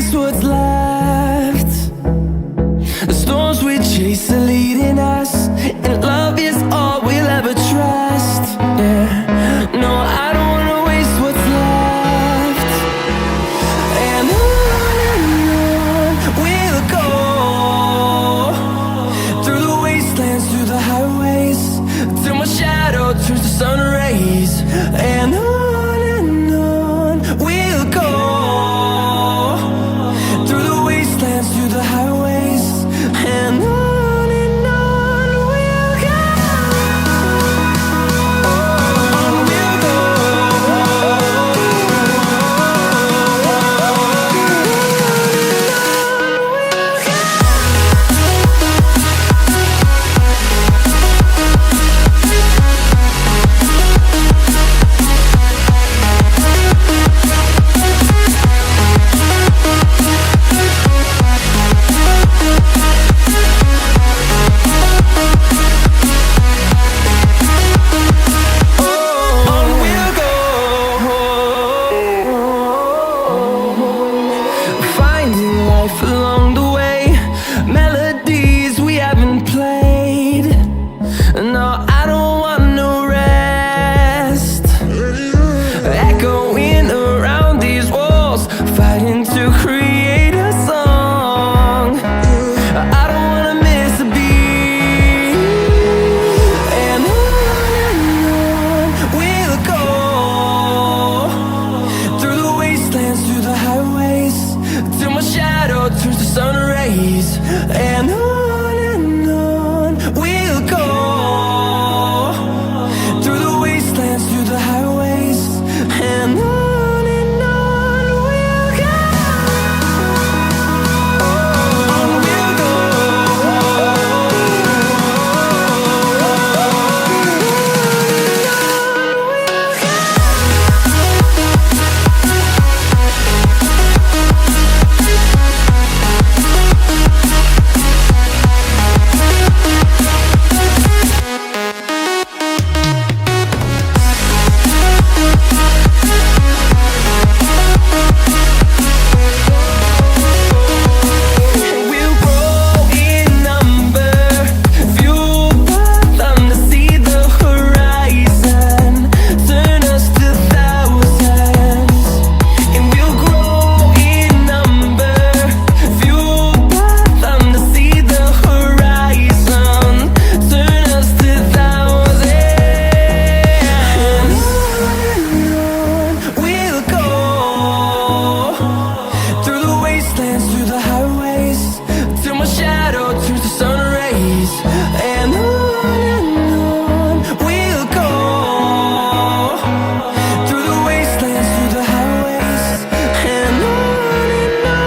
waste what's left. The storms we chase are leading us, and love is all we'll ever trust. Yeah, no, I don't wanna waste what's left. And on we'll go, through the wastelands, through the highways, till my shadow turns to sun rays. And on we'll go, through the wastelands, through the highways, and on we'll go. On we'll go. Finding life along the way, melodies we haven't played. No, I don't want no rest. Echoing around these walls, fighting to create a song. I don't wanna miss a beat. And on we'll go, through the wastelands, through the highways, till my shadow turns to sun rays. And on we'll go, through the wastelands, through the highways, and on we'll go. On we'll go. We'll grow in number, fuel the thunder, see the horizon, turn us to thousands. And we'll grow in number, fuel the thunder, see the horizon, turn us to thousands. And on we'll go, through the wastelands, through the highways, till my shadow turns to sun rays. And on we'll go, through the wastelands, through the highways, and on we'll go.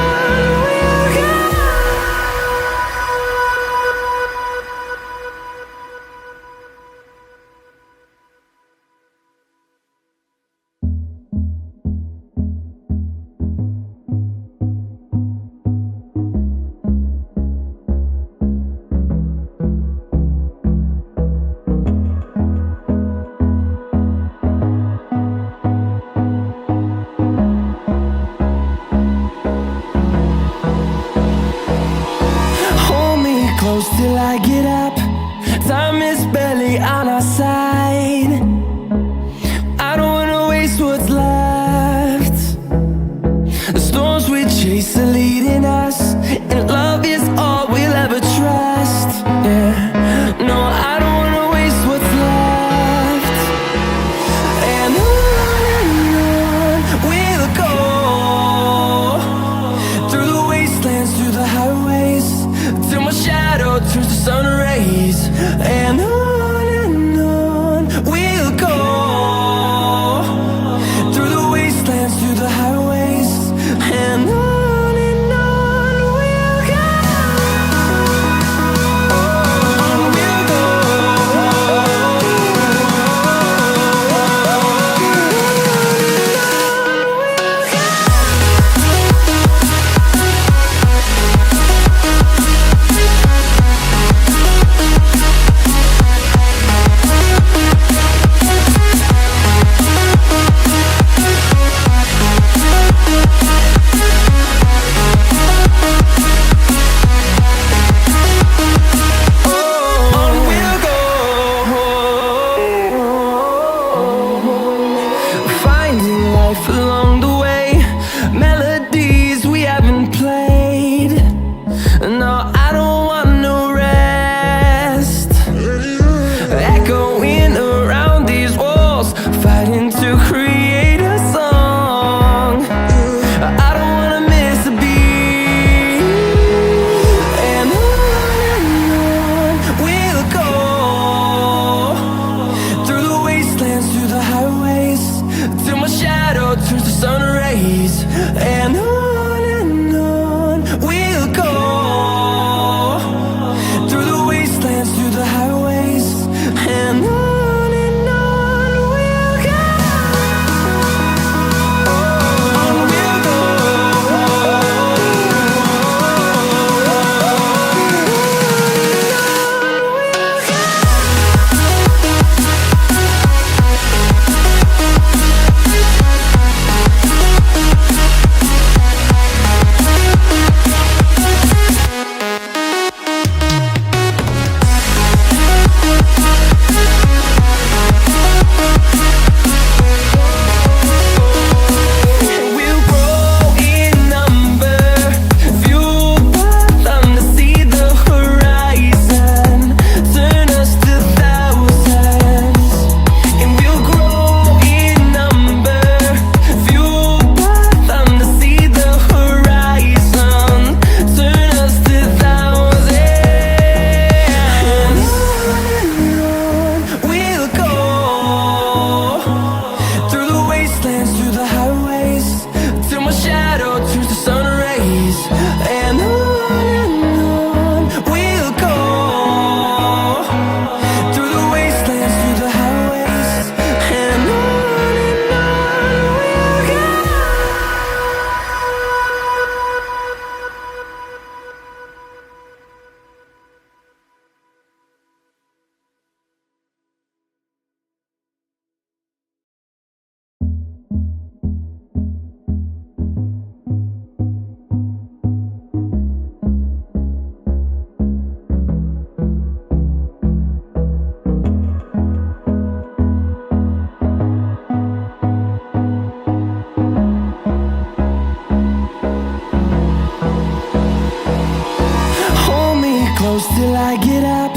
gotta get up.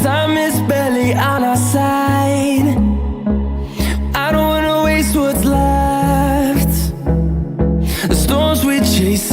Time is barely on our side. I don't wanna waste what's left. The storms we chase